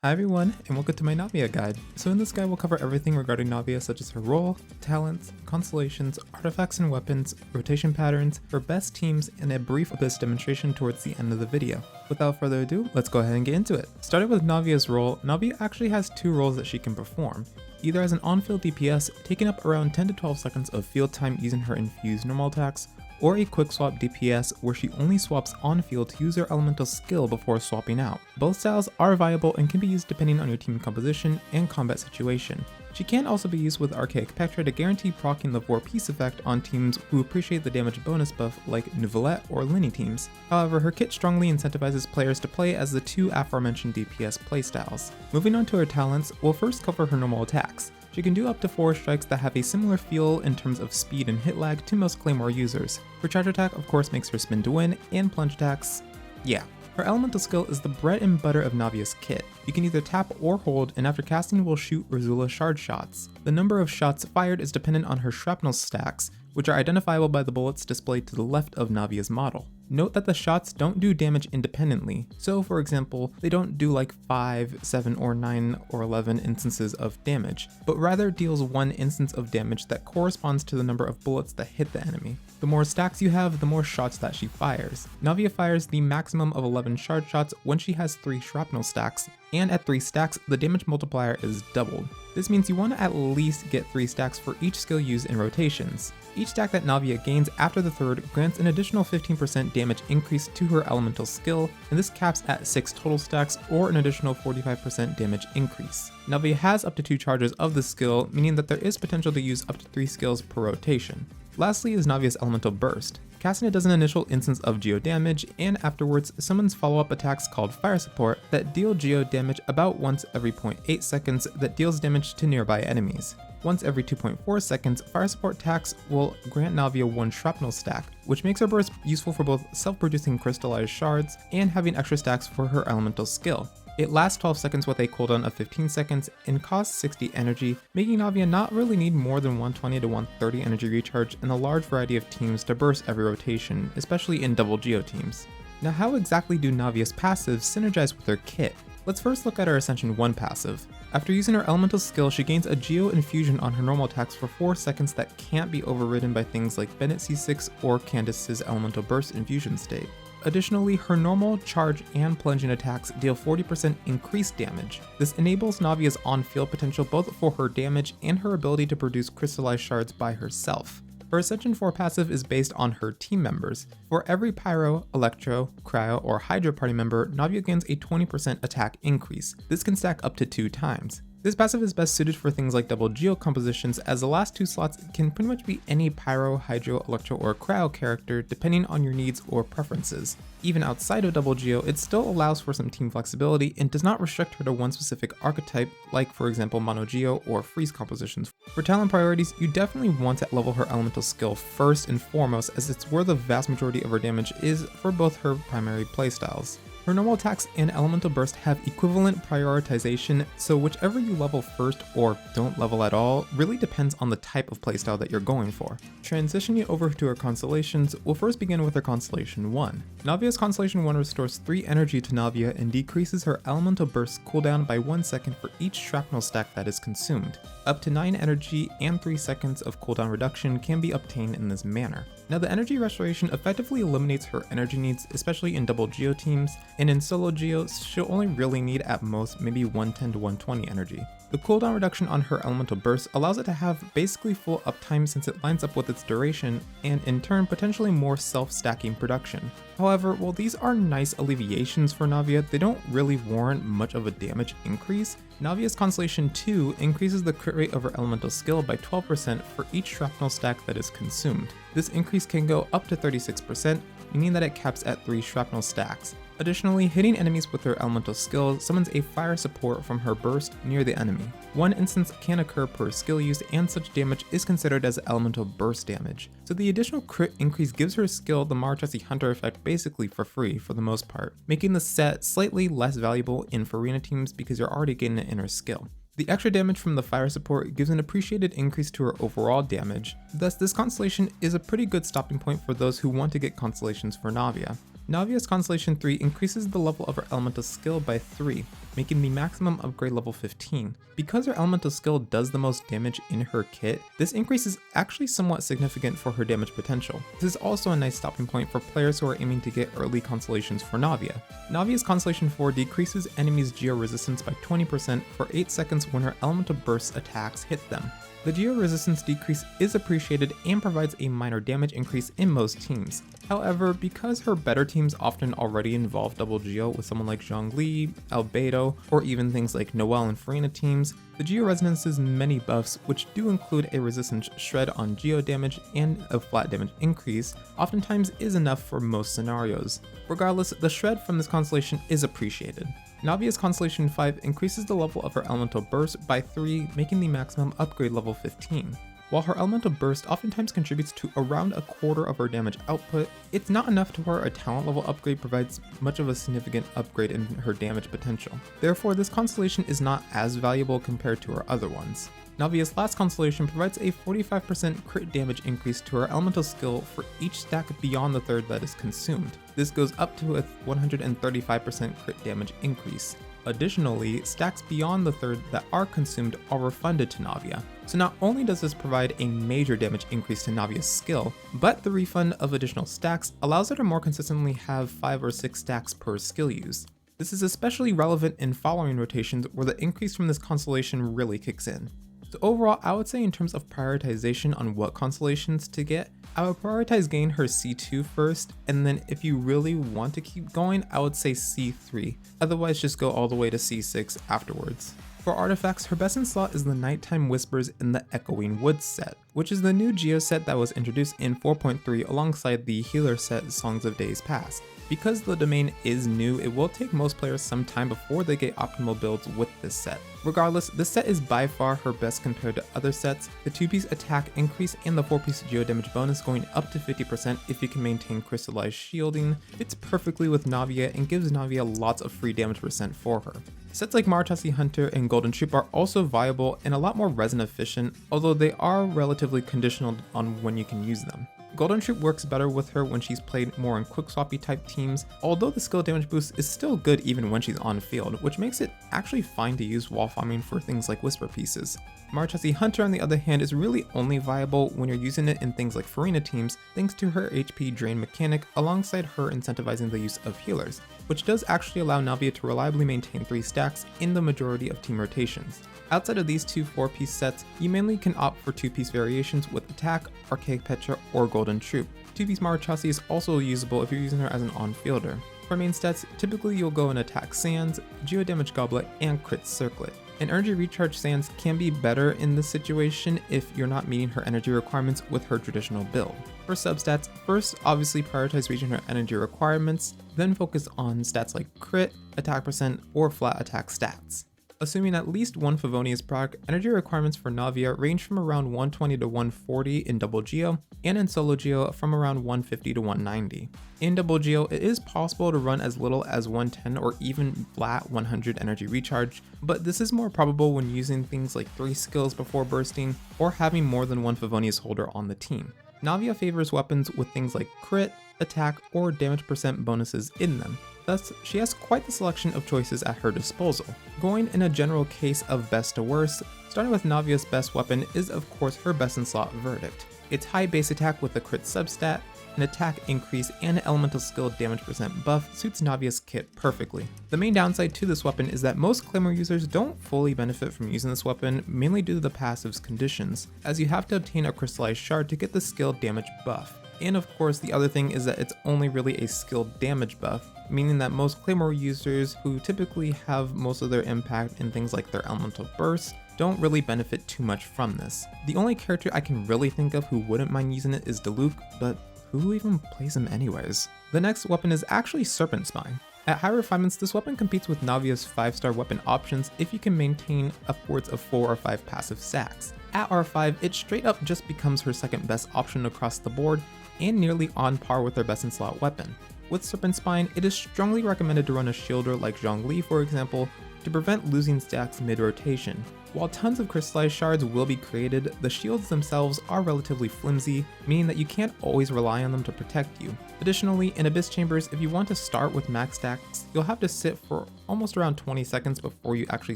Hi everyone, and welcome to my Navia guide. So in this guide we'll cover everything regarding Navia, such as her role, talents, constellations, artifacts and weapons, rotation patterns, her best teams, and a brief abyss demonstration towards the end of the video. Without further ado, let's go ahead and get into it. Starting with Navia's role, Navia actually has two roles that she can perform. Either as an on-field DPS, taking up around 10 to 12 seconds of field time using her infused normal attacks, or a quick swap DPS where she only swaps on field to use her elemental skill before swapping out. Both styles are viable and can be used depending on your team composition and combat situation. She can also be used with Archaic Petra to guarantee proccing the War Peace effect on teams who appreciate the damage bonus buff like Nouvellette or Linny teams. However, her kit strongly incentivizes players to play as the two aforementioned DPS playstyles. Moving on to her talents, we'll first cover her normal attacks. She can do up to 4 strikes that have a similar feel in terms of speed and hit lag to most Claymore users. Her charge attack of course makes her spin to win, and plunge attacks, yeah. Her elemental skill is the bread and butter of Navia's kit. You can either tap or hold, and after casting will shoot Razula shard shots. The number of shots fired is dependent on her shrapnel stacks, which are identifiable by the bullets displayed to the left of Navia's model. Note that the shots don't do damage independently, so for example, they don't do like 5, 7, or 9, or 11 instances of damage, but rather deals 1 instance of damage that corresponds to the number of bullets that hit the enemy. The more stacks you have, the more shots that she fires. Navia fires the maximum of 11 shard shots when she has 3 shrapnel stacks, and at 3 stacks, the damage multiplier is doubled. This means you want to at least get 3 stacks for each skill used in rotations. Each stack that Navia gains after the third grants an additional 15% damage increase to her elemental skill, and this caps at 6 total stacks or an additional 45% damage increase. Navia has up to 2 charges of the skill, meaning that there is potential to use up to 3 skills per rotation. Lastly is Navia's elemental burst. Casting it does an initial instance of geo damage, and afterwards summons follow-up attacks called fire support that deal geo damage about once every 0.8 seconds that deals damage to nearby enemies. Once every 2.4 seconds, fire support attacks will grant Navia 1 shrapnel stack, which makes her burst useful for both self-producing crystallized shards and having extra stacks for her elemental skill. It lasts 12 seconds with a cooldown of 15 seconds and costs 60 energy, making Navia not really need more than 120 to 130 energy recharge in a large variety of teams to burst every rotation, especially in double geo teams. Now how exactly do Navia's passives synergize with her kit? Let's first look at her Ascension 1 passive. After using her elemental skill, she gains a Geo Infusion on her normal attacks for 4 seconds that can't be overridden by things like Bennett C6 or Candace's Elemental Burst Infusion state. Additionally, her normal, charge, and plunging attacks deal 40% increased damage. This enables Navia's on-field potential both for her damage and her ability to produce crystallized shards by herself. Her Ascension 4 passive is based on her team members. For every Pyro, Electro, Cryo, or Hydra party member, Navia gains a 20% attack increase. This can stack up to 2 times. This passive is best suited for things like double geo compositions, as the last 2 slots can pretty much be any Pyro, Hydro, Electro, or Cryo character depending on your needs or preferences. Even outside of double geo, it still allows for some team flexibility and does not restrict her to one specific archetype, like for example mono geo or freeze compositions. For talent priorities, you definitely want to level her elemental skill first and foremost, as it's where the vast majority of her damage is for both her primary playstyles. Her normal attacks and elemental burst have equivalent prioritization, so whichever you level first or don't level at all really depends on the type of playstyle that you're going for. Transitioning over to her constellations, we'll first begin with her Constellation 1. Navia's Constellation 1 restores 3 energy to Navia and decreases her elemental burst cooldown by 1 second for each shrapnel stack that is consumed. Up to 9 energy and 3 seconds of cooldown reduction can be obtained in this manner. Now the energy restoration effectively eliminates her energy needs, especially in double geo teams, and in solo geos, she'll only really need at most maybe 110 to 120 energy. The cooldown reduction on her elemental burst allows it to have basically full uptime since it lines up with its duration, and in turn potentially more self-stacking production. However, while these are nice alleviations for Navia, they don't really warrant much of a damage increase. Navia's Constellation 2 increases the crit rate of her elemental skill by 12% for each shrapnel stack that is consumed. This increase can go up to 36%, meaning that it caps at 3 shrapnel stacks. Additionally, hitting enemies with her elemental skill summons a fire support from her burst near the enemy. 1 instance can occur per skill use, and such damage is considered as elemental burst damage. So the additional crit increase gives her skill the Marchesi Hunter effect basically for free for the most part, making the set slightly less valuable in Farina teams because you're already getting it in her skill. The extra damage from the fire support gives an appreciated increase to her overall damage, thus this constellation is a pretty good stopping point for those who want to get constellations for Navia. Navia's Constellation 3 increases the level of her elemental skill by 3. making the maximum upgrade level 15. Because her elemental skill does the most damage in her kit, this increase is actually somewhat significant for her damage potential. This is also a nice stopping point for players who are aiming to get early constellations for Navia. Navia's Constellation 4 decreases enemies' geo resistance by 20% for 8 seconds when her elemental burst attacks hit them. The geo resistance decrease is appreciated and provides a minor damage increase in most teams. However, because her better teams often already involve double geo with someone like Zhongli, Albedo, or even things like Noelle and Farina teams, the geo resonance's many buffs, which do include a resistance shred on geo damage and a flat damage increase, oftentimes is enough for most scenarios. Regardless, the shred from this constellation is appreciated. Navia's Constellation 5 increases the level of her elemental burst by 3, making the maximum upgrade level 15. While her elemental burst oftentimes contributes to around a quarter of her damage output, it's not enough to where a talent level upgrade provides much of a significant upgrade in her damage potential. Therefore, this constellation is not as valuable compared to her other ones. Navia's last constellation provides a 45% crit damage increase to her elemental skill for each stack beyond the third that is consumed. This goes up to a 135% crit damage increase. Additionally, stacks beyond the third that are consumed are refunded to Navia. So not only does this provide a major damage increase to Navia's skill, but the refund of additional stacks allows her to more consistently have 5 or 6 stacks per skill use. This is especially relevant in following rotations where the increase from this constellation really kicks in. So overall, I would say in terms of prioritization on what constellations to get, I would prioritize getting her C2 first, and then if you really want to keep going, I would say C3. Otherwise, just go all the way to C6 afterwards. For artifacts, her best in slot is the Nighttime Whispers in the Echoing Woods set, which is the new Geo set that was introduced in 4.3 alongside the Healer set Songs of Days Past. Because the domain is new, it will take most players some time before they get optimal builds with this set. Regardless, this set is by far her best compared to other sets, the 2-piece attack increase and the 4-piece geo damage bonus going up to 50% if you can maintain crystallized shielding fits perfectly with Navia and gives Navia lots of free damage percent for her. Sets like Maratasi Hunter and Golden Troop are also viable and a lot more resin efficient, although they are relatively conditional on when you can use them. Golden Troop works better with her when she's played more in quick swappy type teams, although the skill damage boost is still good even when she's on field, which makes it actually fine to use while farming for things like Whisper pieces. Maratasi Hunter on the other hand is really only viable when you're using it in things like Farina teams thanks to her HP drain mechanic alongside her incentivizing the use of healers, which does actually allow Navia to reliably maintain 3 stacks in the majority of team rotations. Outside of these two 4-piece sets, you mainly can opt for 2-piece variations with Attack, Archaic Petra, or Golden Troop. 2-piece Maratasi is also usable if you're using her as an on-fielder. For main stats, typically you'll go in Attack Sands, Geo Damage Goblet, and Crit Circlet. An Energy Recharge Sands can be better in this situation if you're not meeting her energy requirements with her traditional build. For substats, first obviously prioritize reaching her energy requirements, then focus on stats like crit, attack percent, or flat attack stats. Assuming at least one Favonius proc, energy requirements for Navia range from around 120 to 140 in double geo, and in solo geo from around 150 to 190. In double geo, it is possible to run as little as 110 or even flat 100 energy recharge, but this is more probable when using things like 3 skills before bursting, or having more than one Favonius holder on the team. Navia favors weapons with things like crit, attack, or damage percent bonuses in them. Thus, she has quite the selection of choices at her disposal. Going in a general case of best to worst, starting with Navia's best weapon is of course her best in slot Verdict. Its high base attack with a crit substat, an attack increase, and an elemental skill damage percent buff suits Navia's kit perfectly. The main downside to this weapon is that most Claymore users don't fully benefit from using this weapon, mainly due to the passive's conditions, as you have to obtain a crystallized shard to get the skill damage buff. And of course, the other thing is that it's only really a skill damage buff, meaning that most Claymore users who typically have most of their impact in things like their elemental bursts don't really benefit too much from this. The only character I can really think of who wouldn't mind using it is Diluc, but who even plays him anyways? The next weapon is actually Serpent Spine. At high refinements, this weapon competes with Navia's 5-star weapon options if you can maintain upwards of 4 or 5 passive stacks. At R5, it straight up just becomes her second best option across the board, and nearly on par with her best in slot weapon. With Serpent Spine, it is strongly recommended to run a shielder like Zhongli for example, to prevent losing stacks mid-rotation. While tons of crystallized shards will be created, the shields themselves are relatively flimsy, meaning that you can't always rely on them to protect you. Additionally, in Abyss Chambers, if you want to start with max stacks, you'll have to sit for almost around 20 seconds before you actually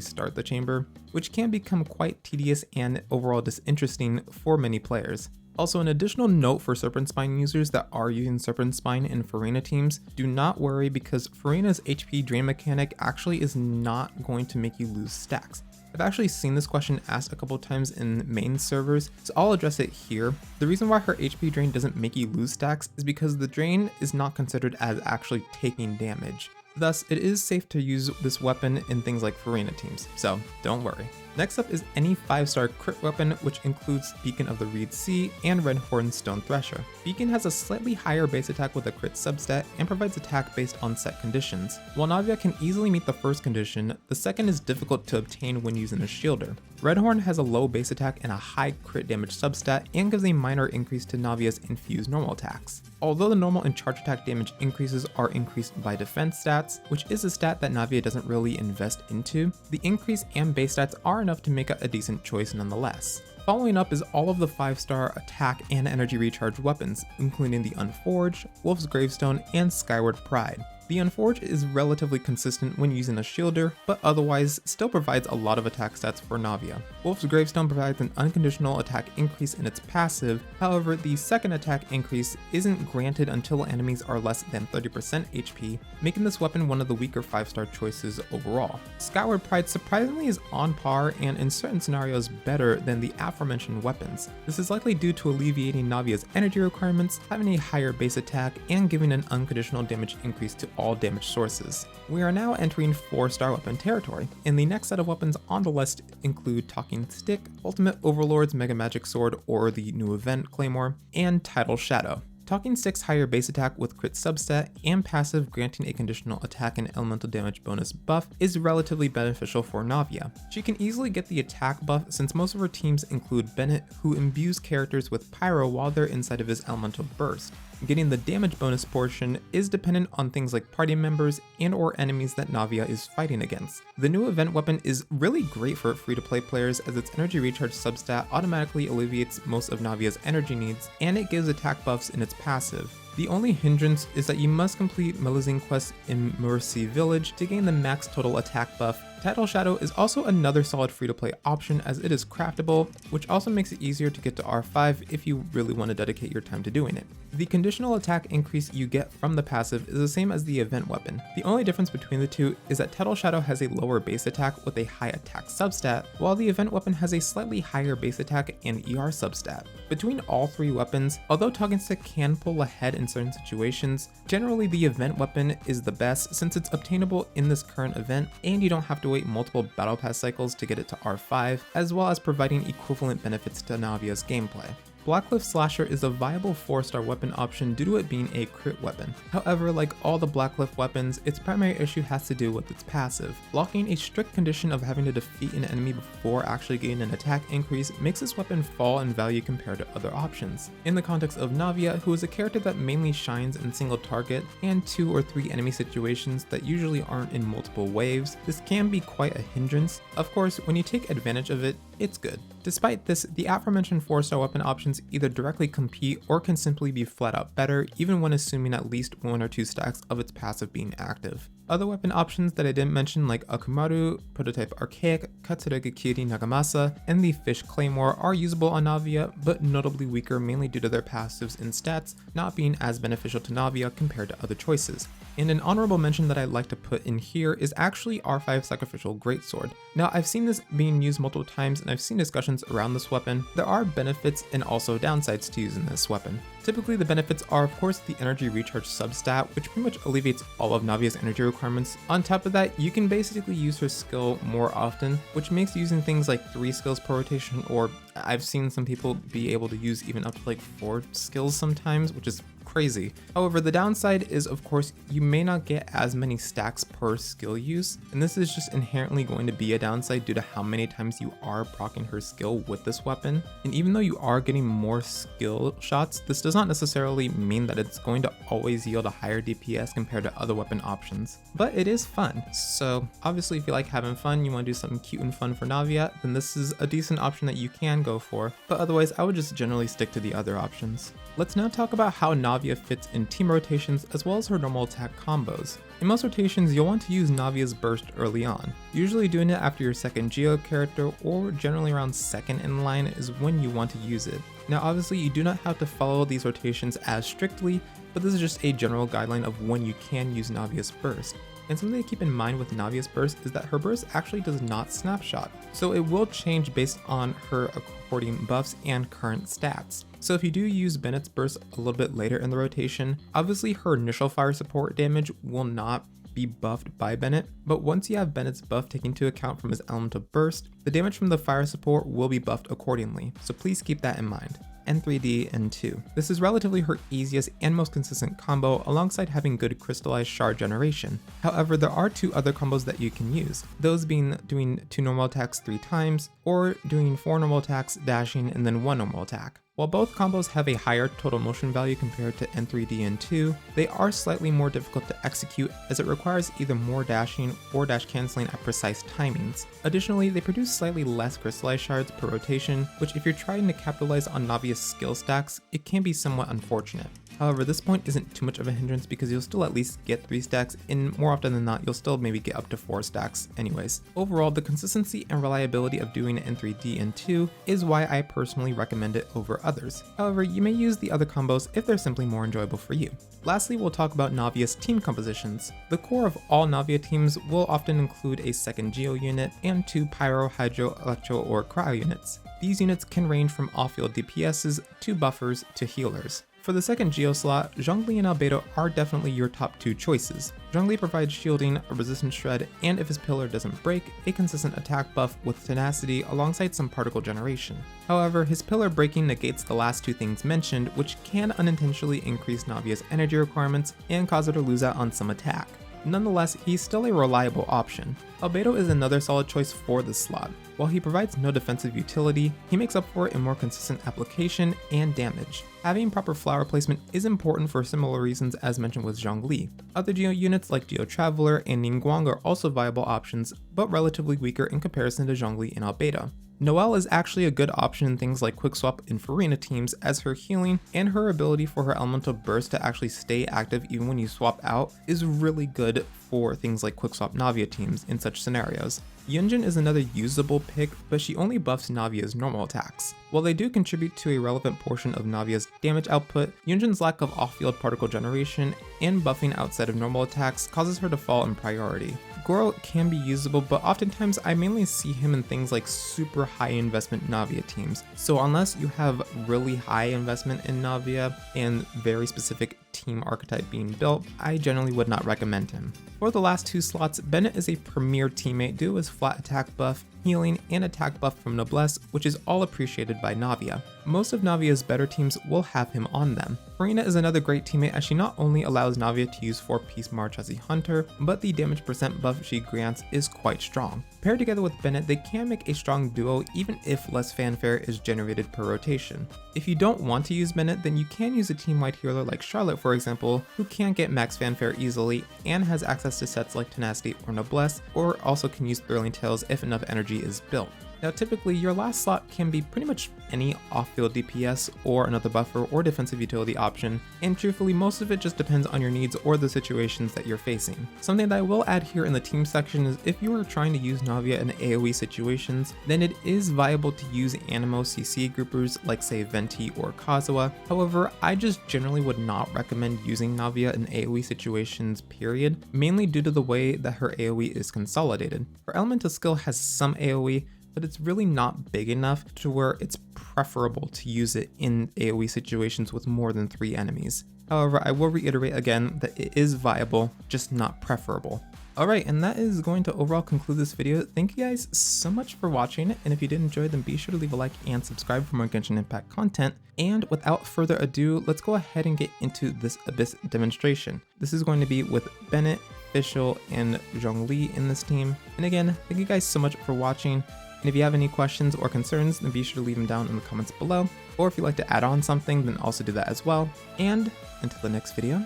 start the chamber, which can become quite tedious and overall disinteresting for many players. Also, an additional note for Serpent Spine users that are using Serpent Spine in Farina teams, do not worry because Farina's HP drain mechanic actually is not going to make you lose stacks. I've actually seen this question asked a couple times in main servers, so I'll address it here. The reason why her HP drain doesn't make you lose stacks is because the drain is not considered as actually taking damage. Thus, it is safe to use this weapon in things like Farina teams, so don't worry. Next up is any 5-star crit weapon, which includes Beacon of the Reed Sea and Redhorn Stone Thresher. Beacon has a slightly higher base attack with a crit substat and provides attack based on set conditions. While Navia can easily meet the first condition, the second is difficult to obtain when using a shielder. Redhorn has a low base attack and a high crit damage substat and gives a minor increase to Navia's infused normal attacks. Although the normal and charge attack damage increases are increased by defense stats, which is a stat that Navia doesn't really invest into, the increase and base stats are enough to make a decent choice nonetheless. Following up is all of the 5-star attack and energy recharge weapons, including the Unforged, Wolf's Gravestone, and Skyward Pride. The Unforged is relatively consistent when using a shielder, but otherwise still provides a lot of attack stats for Navia. Wolf's Gravestone provides an unconditional attack increase in its passive, however the second attack increase isn't granted until enemies are less than 30% HP, making this weapon one of the weaker 5-star choices overall. Skyward Pride surprisingly is on par and in certain scenarios better than the aforementioned weapons. This is likely due to alleviating Navia's energy requirements, having a higher base attack, and giving an unconditional damage increase to all damage sources. We are now entering 4-star weapon territory, and the next set of weapons on the list include Talking Stick, Ultimate Overlord's Mega Magic Sword or the new event Claymore, and Tidal Shadow. Talking Stick's higher base attack with crit substat and passive granting a conditional attack and elemental damage bonus buff is relatively beneficial for Navia. She can easily get the attack buff since most of her teams include Bennett, who imbues characters with Pyro while they're inside of his elemental burst. Getting the damage bonus portion is dependent on things like party members and or enemies that Navia is fighting against. The new event weapon is really great for free-to-play players as its energy recharge substat automatically alleviates most of Navia's energy needs, and it gives attack buffs in its passive. The only hindrance is that you must complete Melazine quests in Mercy Village to gain the max total attack buff. Tidal Shadow is also another solid free-to-play option as it is craftable, which also makes it easier to get to R5 if you really want to dedicate your time to doing it. The conditional attack increase you get from the passive is the same as the event weapon. The only difference between the two is that Tidal Shadow has a lower base attack with a high attack substat, while the event weapon has a slightly higher base attack and ER substat. Between all three weapons, although Talking Stick can pull ahead in certain situations, generally the event weapon is the best since it's obtainable in this current event and you don't have to wait multiple battle pass cycles to get it to R5, as well as providing equivalent benefits to Navia's gameplay. Blackcliff Slasher is a viable 4-star weapon option due to it being a crit weapon. However, like all the Blackcliff weapons, its primary issue has to do with its passive. Blocking a strict condition of having to defeat an enemy before actually getting an attack increase makes this weapon fall in value compared to other options. In the context of Navia, who is a character that mainly shines in single target and 2 or 3 enemy situations that usually aren't in multiple waves, this can be quite a hindrance. Of course, when you take advantage of it, it's good. Despite this, the aforementioned 4-star weapon options either directly compete or can simply be flat out better, even when assuming at least 1 or 2 stacks of its passive being active. Other weapon options that I didn't mention like Akumaru, Prototype Archaic, Katsuragi Kiri Nagamasa, and the Fish Claymore are usable on Navia, but notably weaker mainly due to their passives and stats not being as beneficial to Navia compared to other choices. And an honorable mention that I'd like to put in here is actually R5 Sacrificial Greatsword. Now I've seen this being used multiple times and I've seen discussions around this weapon. There are benefits and also downsides to using this weapon. Typically the benefits are of course the energy recharge substat, which pretty much alleviates all of Navia's energy requirements. On top of that, you can basically use her skill more often, which makes using things like 3 skills per rotation, or I've seen some people be able to use even up to like 4 skills sometimes, which is crazy. However, the downside is, of course, you may not get as many stacks per skill use, and this is just inherently going to be a downside due to how many times you are proccing her skill with this weapon. And even though you are getting more skill shots, this does not necessarily mean that it's going to always yield a higher DPS compared to other weapon options. But it is fun, so obviously if you like having fun, you want to do something cute and fun for Navia, then this is a decent option that you can go for, but otherwise I would just generally stick to the other options. Let's now talk about how Navia fits in team rotations as well as her normal attack combos. In most rotations, you'll want to use Navia's burst early on. Usually doing it after your second Geo character or generally around second in line is when you want to use it. Now obviously you do not have to follow these rotations as strictly, but this is just a general guideline of when you can use Navia's burst. And something to keep in mind with Navia's burst is that her burst actually does not snapshot, so it will change based on her according buffs and current stats. So if you do use Bennett's burst a little bit later in the rotation, obviously her initial fire support damage will not be buffed by Bennett, but once you have Bennett's buff taken into account from his elemental burst, the damage from the fire support will be buffed accordingly, so please keep that in mind. N3D and 2. This is relatively her easiest and most consistent combo alongside having good crystallized shard generation. However, there are 2 other combos that you can use, those being doing 2 normal attacks 3 times or doing 4 normal attacks, dashing, and then 1 normal attack. While both combos have a higher total motion value compared to N3D and 2, they are slightly more difficult to execute as it requires either more dashing or dash cancelling at precise timings. Additionally, they produce slightly less crystallized shards per rotation, which if you're trying to capitalize on Navia's skill stacks, it can be somewhat unfortunate. However, this point isn't too much of a hindrance because you'll still at least get 3 stacks, and more often than not, you'll still maybe get up to 4 stacks anyways. Overall, the consistency and reliability of doing N3D and 2 is why I personally recommend it over others. However, you may use the other combos if they're simply more enjoyable for you. Lastly, we'll talk about Navia's team compositions. The core of all Navia teams will often include a second Geo unit and 2 Pyro, Hydro, Electro, or Cryo units. These units can range from off-field DPSs to buffers to healers. For the second Geo slot, Zhongli and Albedo are definitely your top 2 choices. Zhongli provides shielding, a resistance shred, and if his pillar doesn't break, a consistent attack buff with tenacity alongside some particle generation. However, his pillar breaking negates the last 2 things mentioned, which can unintentionally increase Navia's energy requirements and cause her to lose out on some attack. Nonetheless, he's still a reliable option. Albedo is another solid choice for this slot. While he provides no defensive utility, he makes up for it in more consistent application and damage. Having proper flower placement is important for similar reasons as mentioned with Zhongli. Other Geo units like Geo Traveler and Ningguang are also viable options, but relatively weaker in comparison to Zhongli and Albedo. Noelle is actually a good option in things like Quick Swap and Farina teams as her healing and her ability for her elemental burst to actually stay active even when you swap out is really good for things like Quick Swap Navia teams in such scenarios. Yunjin is another usable pick, but she only buffs Navia's normal attacks. While they do contribute to a relevant portion of Navia's damage output, Yunjin's lack of off-field particle generation and buffing outside of normal attacks causes her to fall in priority. Goro can be usable, but oftentimes I mainly see him in things like super high investment Navia teams. So unless you have really high investment in Navia and very specific team archetype being built, I generally would not recommend him. For the last 2 slots, Bennett is a premier teammate due to his flat attack buff, healing, and attack buff from Noblesse, which is all appreciated by Navia. Most of Navia's better teams will have him on them. Farina is another great teammate as she not only allows Navia to use 4-piece March as a hunter, but the damage percent buff she grants is quite strong. Paired together with Bennett, they can make a strong duo even if less fanfare is generated per rotation. If you don't want to use Bennett, then you can use a team-wide healer like Charlotte, for example, who can't get max fanfare easily and has access to sets like Tenacity or Noblesse, or also can use Thrilling Tales if enough energy is built. Now typically your last slot can be pretty much any off-field DPS or another buffer or defensive utility option, and truthfully most of it just depends on your needs or the situations that you're facing. Something that I will add here in the team section is if you are trying to use Navia in AoE situations, then it is viable to use Animo CC groupers like say Venti or Kazuha. However, I just generally would not recommend using Navia in AoE situations period, mainly due to the way that her AoE is consolidated. Her elemental skill has some AoE, but it's really not big enough to where it's preferable to use it in AoE situations with more than 3 enemies. However, I will reiterate again that it is viable, just not preferable. Alright, and that is going to overall conclude this video. Thank you guys so much for watching, and if you did enjoy, then be sure to leave a like and subscribe for more Genshin Impact content. And without further ado, let's go ahead and get into this Abyss demonstration. This is going to be with Bennett, Fischl, and Zhongli in this team. And again, thank you guys so much for watching. And if you have any questions or concerns, then be sure to leave them down in the comments below. Or if you'd like to add on something, then also do that as well. And until the next video,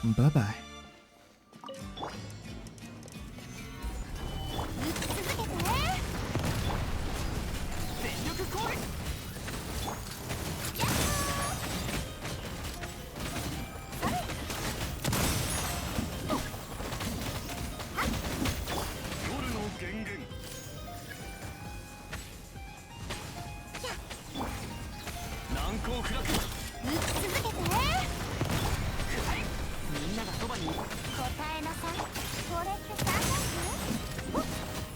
bye-bye.みんながそばに答えなさい。これって3だっけ？